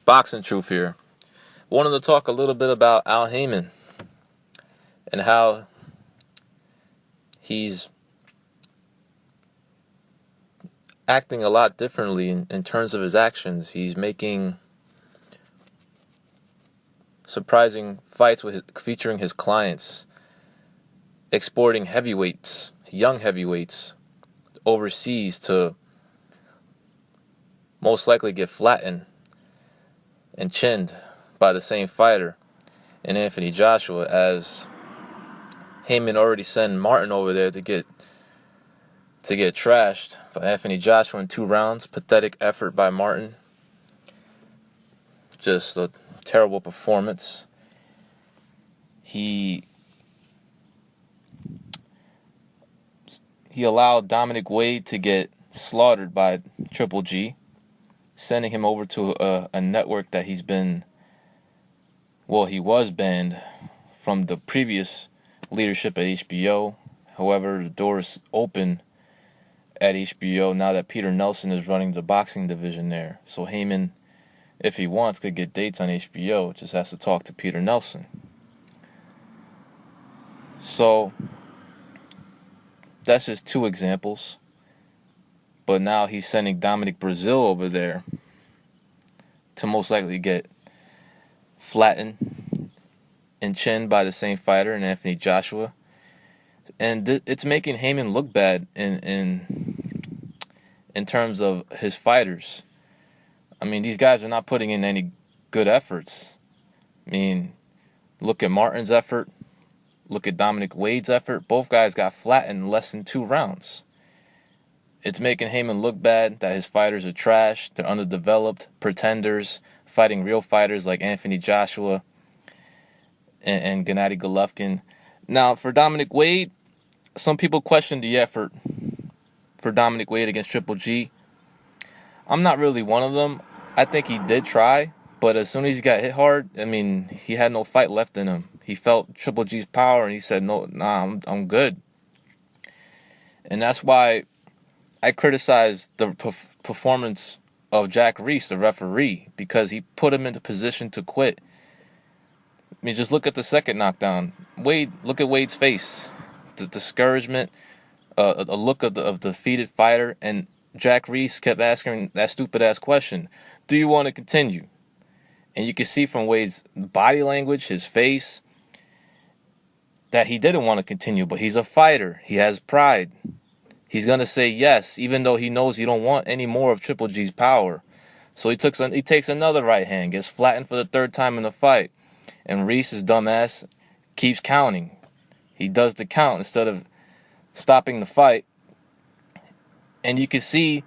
Boxing Truth here. Wanted to talk a little bit about Al Haymon and how he's acting a lot differently in terms of his actions. He's making surprising fights featuring his clients, exporting heavyweights, young heavyweights, overseas to most likely get flattened and chinned by the same fighter in Anthony Joshua, as Haymon already sent Martin over there to get trashed by Anthony Joshua in 2 rounds. Pathetic effort by Martin. Just a terrible performance. He allowed Dominic Wade to get slaughtered by Triple G, sending him over to a network that he was banned from the previous leadership at HBO. However, the door is open at HBO now that Peter Nelson is running the boxing division there. So Haymon, if he wants, could get dates on HBO. Just has to talk to Peter Nelson. So that's just 2 examples. But now he's sending Dominic Brazil over there to most likely get flattened and chinned by the same fighter in Anthony Joshua. And it's making Haymon look bad in terms of his fighters. I mean, these guys are not putting in any good efforts. I mean, look at Martin's effort. Look at Dominic Wade's effort. Both guys got flattened in less than 2 rounds. It's making Haymon look bad that his fighters are trash. They're underdeveloped, pretenders, fighting real fighters like Anthony Joshua and Gennady Golovkin. Now, for Dominic Wade, some people question the effort for Dominic Wade against Triple G. I'm not really one of them. I think he did try, but as soon as he got hit hard, I mean, he had no fight left in him. He felt Triple G's power, and he said, I'm good. And that's why I criticized the performance of Jack Reese, the referee, because he put him into position to quit. I mean, just look at the second knockdown. Look at Wade's face. The discouragement, a look of the defeated fighter, and Jack Reese kept asking that stupid-ass question, do you want to continue? And you can see from Wade's body language, his face, that he didn't want to continue, but he's a fighter. He has pride. He's going to say yes, even though he knows he don't want any more of Triple G's power. So he takes another right hand, gets flattened for the 3rd time in the fight. And Reese's dumbass keeps counting. He does the count instead of stopping the fight. And you can see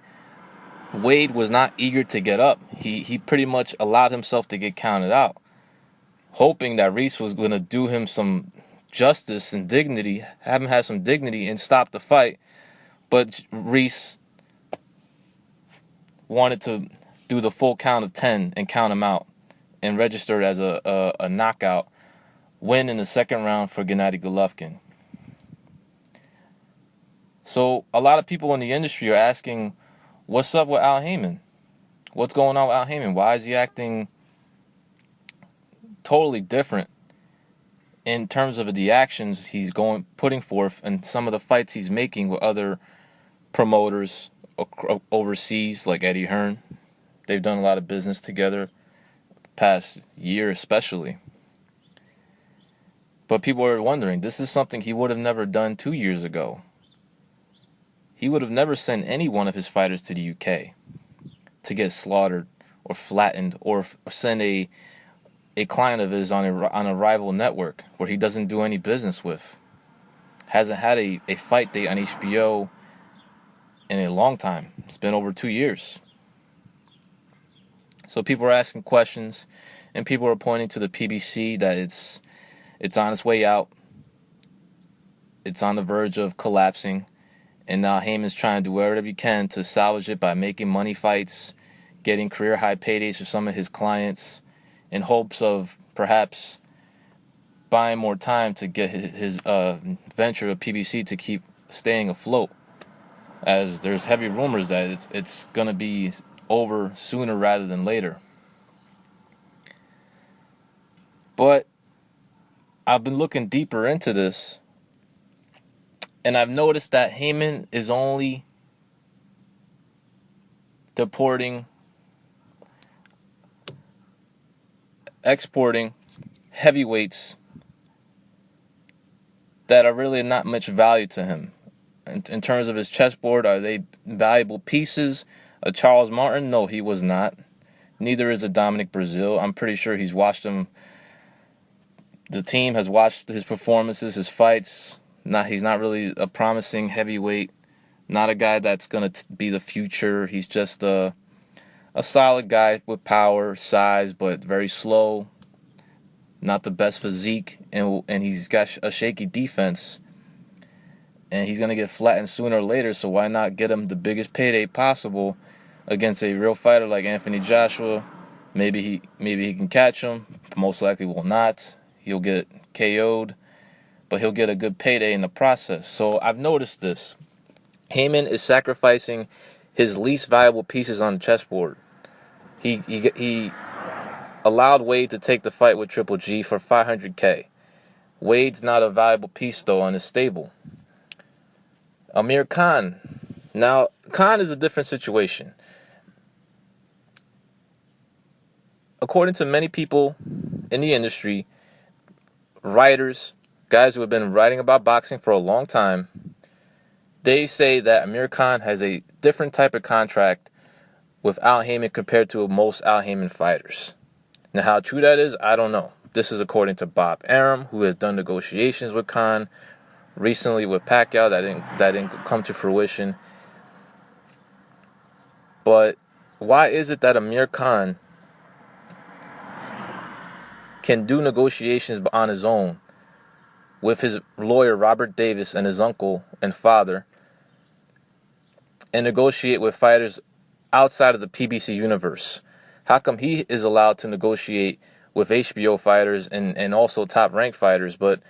Wade was not eager to get up. He pretty much allowed himself to get counted out, hoping that Reese was going to do him some justice and dignity, have him have some dignity and stop the fight. But Reese wanted to do the full count of 10 and count him out and registered as a knockout win in the 2nd round for Gennady Golovkin. So a lot of people in the industry are asking, what's up with Al Haymon? What's going on with Al Haymon? Why is he acting totally different in terms of the actions he's putting forth and some of the fights he's making with other promoters overseas, like Eddie Hearn? They've done a lot of business together the past year especially. But people are wondering, this is something he would have never done 2 years ago. He would have never sent any one of his fighters to the UK to get slaughtered or flattened, or send a client of his on a rival network where he doesn't do any business with. Hasn't had a fight date on HBO in a long time. It's been over 2 years. So people are asking questions, and people are pointing to the PBC that it's on its way out. It's on the verge of collapsing. And now Haymon's trying to do whatever he can to salvage it by making money fights, getting career high paydays for some of his clients, in hopes of perhaps buying more time to get his venture of PBC to keep staying afloat, as there's heavy rumors that it's going to be over sooner rather than later. But I've been looking deeper into this, and I've noticed that Haymon is only deporting, exporting heavyweights that are really not much value to him. In terms of his chessboard, are they valuable pieces? Charles Martin? No, he was not. Neither is a Dominic Brazil. I'm pretty sure he's watched him. The team has watched his performances, his fights. He's not really a promising heavyweight. Not a guy that's gonna be the future. He's just a solid guy with power, size, but very slow. Not the best physique, and he's got a shaky defense. And he's gonna get flattened sooner or later. So why not get him the biggest payday possible against a real fighter like Anthony Joshua? Maybe he can catch him. Most likely will not. He'll get KO'd, but he'll get a good payday in the process. So I've noticed this. Haymon is sacrificing his least valuable pieces on the chessboard. He allowed Wade to take the fight with Triple G for $500K. Wade's not a valuable piece though on his stable. Amir Khan. Now, Khan is a different situation. According to many people in the industry, writers, guys who have been writing about boxing for a long time, they say that Amir Khan has a different type of contract with Al Haymon compared to most Al Haymon fighters. Now, how true that is, I don't know. This is according to Bob Arum, who has done negotiations with Khan recently with Pacquiao that didn't come to fruition. But why is it that Amir Khan can do negotiations on his own with his lawyer Robert Davis and his uncle and father and negotiate with fighters outside of the PBC universe? How come he is allowed to negotiate with HBO fighters and also top-ranked fighters, but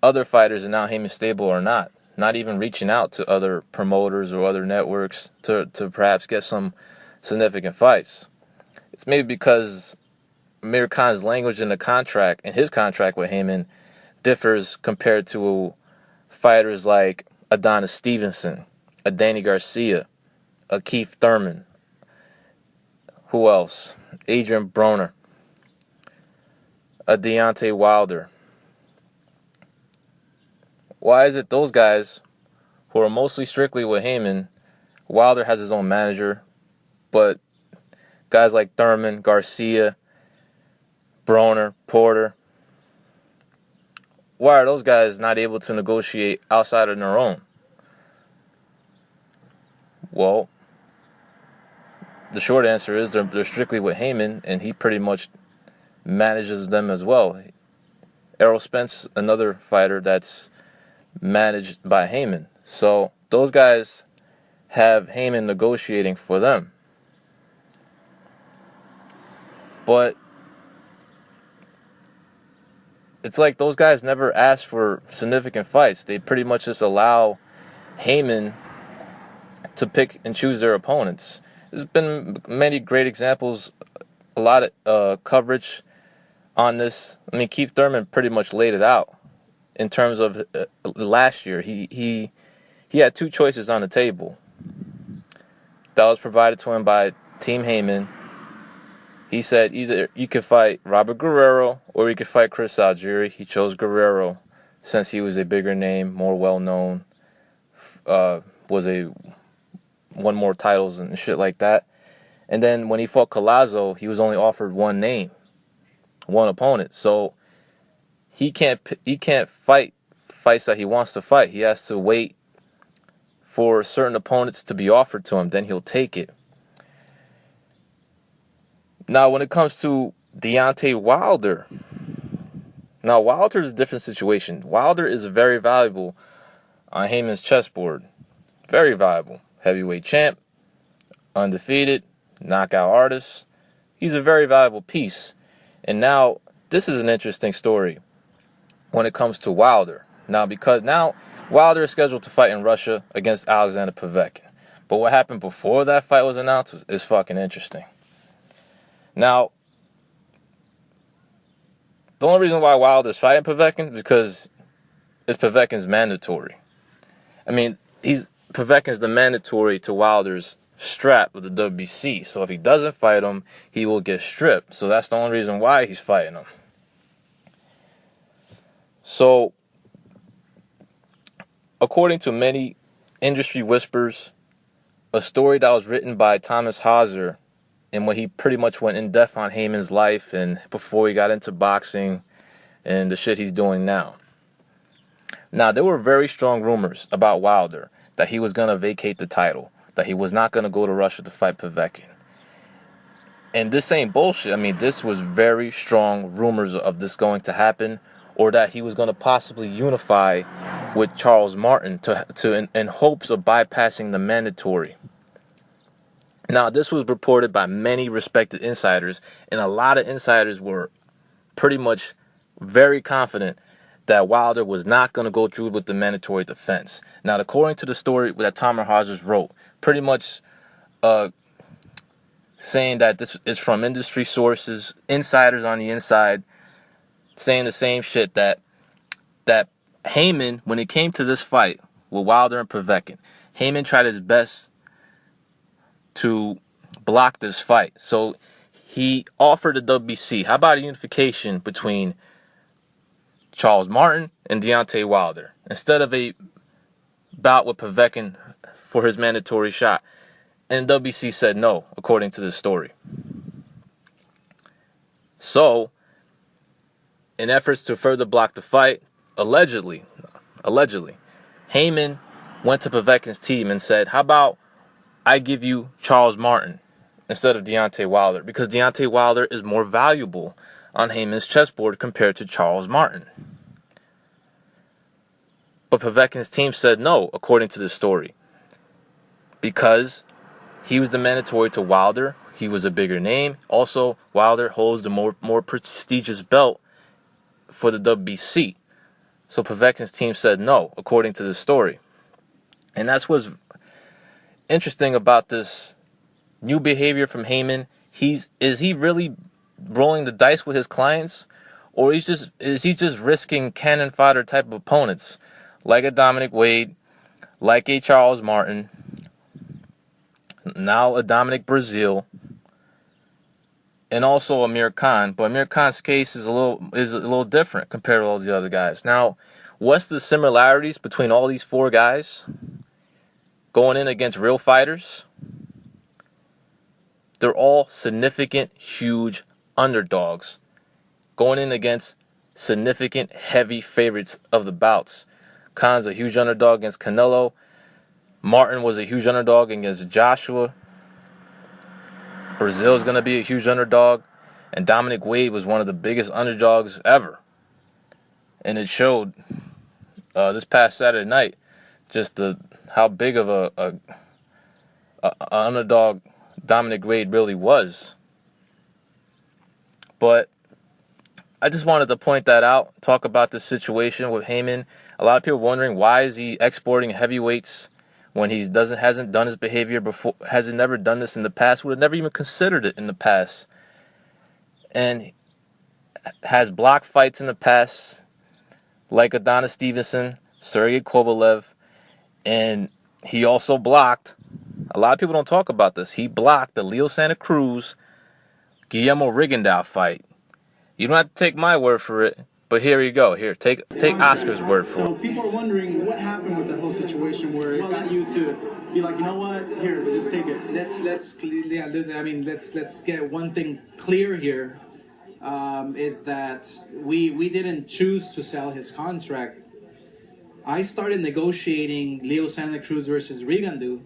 other fighters in Al Haymon stable are not? Not even reaching out to other promoters or other networks to perhaps get some significant fights. It's maybe because Amir Khan's language in the contract, in his contract with Haymon, differs compared to fighters like Adonis Stevenson, a Danny Garcia, a Keith Thurman. Who else? Adrian Broner, a Deontay Wilder. Why is it those guys who are mostly strictly with Haymon, Wilder has his own manager, but guys like Thurman, Garcia, Broner, Porter, why are those guys not able to negotiate outside of their own? Well, the short answer is they're strictly with Haymon, and he pretty much manages them as well. Errol Spence, another fighter that's managed by Haymon. So those guys have Haymon negotiating for them. But it's like those guys never ask for significant fights. They pretty much just allow Haymon to pick and choose their opponents. There's been many great examples, a lot of coverage on this. I mean, Keith Thurman pretty much laid it out in terms of last year. He had two choices on the table that was provided to him by Team Haymon. He said either you could fight Robert Guerrero or you could fight Chris Algieri. He chose Guerrero since he was a bigger name, more well-known, won more titles and shit like that. And then when he fought Collazo, he was only offered one name, one opponent. So he can't fight fights that he wants to fight. He has to wait for certain opponents to be offered to him. Then he'll take it. Now, when it comes to Deontay Wilder, now Wilder is a different situation. Wilder is very valuable on Haymon's chessboard. Very valuable. Heavyweight champ, undefeated, knockout artist. He's a very valuable piece. And now, this is an interesting story when it comes to Wilder. Now, because now Wilder is scheduled to fight in Russia against Alexander Povetkin. But what happened before that fight was announced is fucking interesting. Now, The only reason why Wilder's fighting Povetkin is because it's Povetkin's mandatory. I mean, Povetkin's the mandatory to Wilder's strap with the WBC. So if he doesn't fight him, he will get stripped. So that's the only reason why he's fighting him. So, according to many industry whispers, a story that was written by Thomas Hauser, and when he pretty much went in depth on Haymon's life and before he got into boxing and the shit he's doing now. Now, there were very strong rumors about Wilder that he was going to vacate the title, that he was not going to go to Russia to fight Povetkin. And this ain't bullshit. I mean, this was very strong rumors of this going to happen, or that he was going to possibly unify with Charles Martin in hopes of bypassing the mandatory. Now, this was reported by many respected insiders, and a lot of insiders were pretty much very confident that Wilder was not going to go through with the mandatory defense. Now, according to the story that Thomas Hauser wrote, pretty much saying that this is from industry sources, insiders on the inside, saying the same shit, that Haymon, when it came to this fight with Wilder and Povetkin, Haymon tried his best to block this fight. So he offered the WBC. How about a unification between Charles Martin and Deontay Wilder instead of a bout with Povetkin for his mandatory shot? And WBC said no, according to this story. So, in efforts to further block the fight, allegedly, Haymon went to Povetkin's team and said, how about I give you Charles Martin instead of Deontay Wilder, because Deontay Wilder is more valuable on Haymon's chessboard compared to Charles Martin. But Povetkin's team said no, according to this story, because he was the mandatory to Wilder. He was a bigger name. Also, Wilder holds the more prestigious belt for the WBC. So Povetkin's team said no, according to this story. And that's what's interesting about this new behavior from Haymon. Is he really rolling the dice with his clients, or is he just risking cannon fodder type of opponents like a Dominic Wade, like a Charles Martin, now a Dominic Brazil, and also Amir Khan? But Amir Khan's case is a little different compared to all the other guys. Now, what's the similarities between all these four guys going in against real fighters? They're all significant, huge underdogs going in against significant, heavy favorites of the bouts. Khan's a huge underdog against Canelo. Martin was a huge underdog against Joshua. Brazil is going to be a huge underdog. And Dominic Wade was one of the biggest underdogs ever. And it showed this past Saturday night just how big of a underdog Dominic Wade really was. But I just wanted to point that out, talk about the situation with Haymon. A lot of people wondering, why is he exporting heavyweights when he hasn't done his behavior before, hasn't never done this in the past, would have never even considered it in the past, and has blocked fights in the past, like Adonis Stevenson, Sergey Kovalev, and he also blocked, a lot of people don't talk about this, he blocked the Leo Santa Cruz, Guillermo Rigondeaux fight. You don't have to take my word for it, but here you go. Here, take Oscar's word for it. So people are wondering what happened with that whole situation where it got you to be like, you know what, here, just take it. Let's get one thing clear here, is that we didn't choose to sell his contract. I started negotiating Leo Santa Cruz versus Rigondeaux,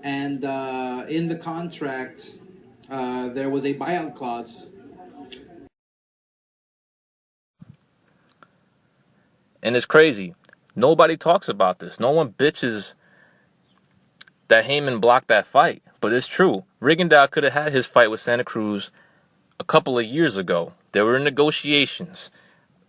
and in the contract there was a buyout clause. And it's crazy. Nobody talks about this. No one bitches that Haymon blocked that fight. But it's true. Rigondeaux could have had his fight with Santa Cruz a couple of years ago. There were negotiations,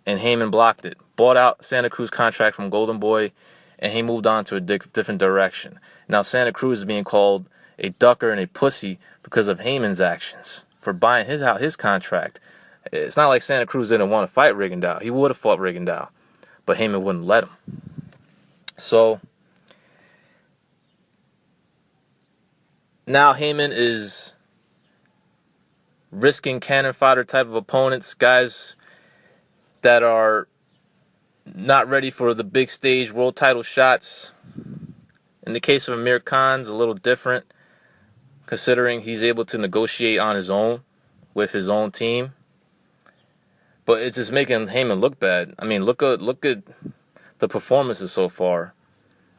and Haymon blocked it. Bought out Santa Cruz contract from Golden Boy, and he moved on to a different direction. Now Santa Cruz is being called a ducker and a pussy because of Haymon's actions for buying his contract. It's not like Santa Cruz didn't want to fight Rigondeaux. He would have fought Rigondeaux, but Haymon wouldn't let him. So now Haymon is risking cannon fodder type of opponents, guys that are not ready for the big stage world title shots. In the case of Amir Khan, it's a little different, considering he's able to negotiate on his own with his own team. But it's just making Haymon look bad. I mean, look at the performances so far.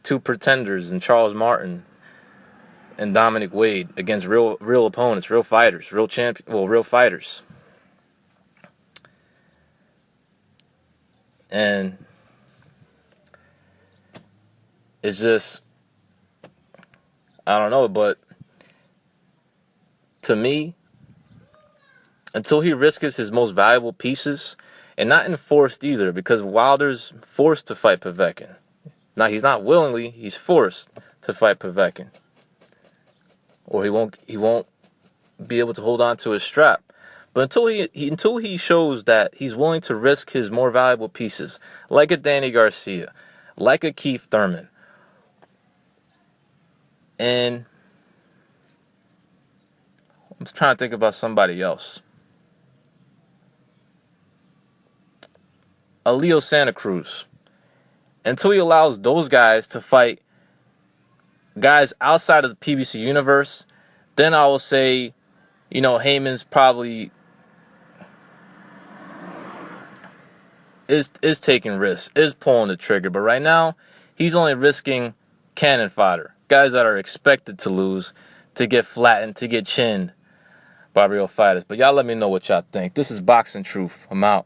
2 pretenders in Charles Martin and Dominic Wade against real opponents, real fighters, real fighters. And it's just, I don't know, but to me, until he risks his most valuable pieces, and not enforced either, because Wilder's forced to fight Povetkin. Now, he's not willingly, he's forced to fight Povetkin. Or he won't be able to hold on to his strap. But until he shows that he's willing to risk his more valuable pieces, like a Danny Garcia, like a Keith Thurman, and I'm just trying to think about somebody else. A Leo Santa Cruz. Until he allows those guys to fight guys outside of the PBC universe, then I will say, Haymon's probably is taking risks, is pulling the trigger. But right now, he's only risking cannon fodder. Guys that are expected to lose, to get flattened, to get chinned by real fighters. But y'all let me know what y'all think. This is Boxing Truth. I'm out.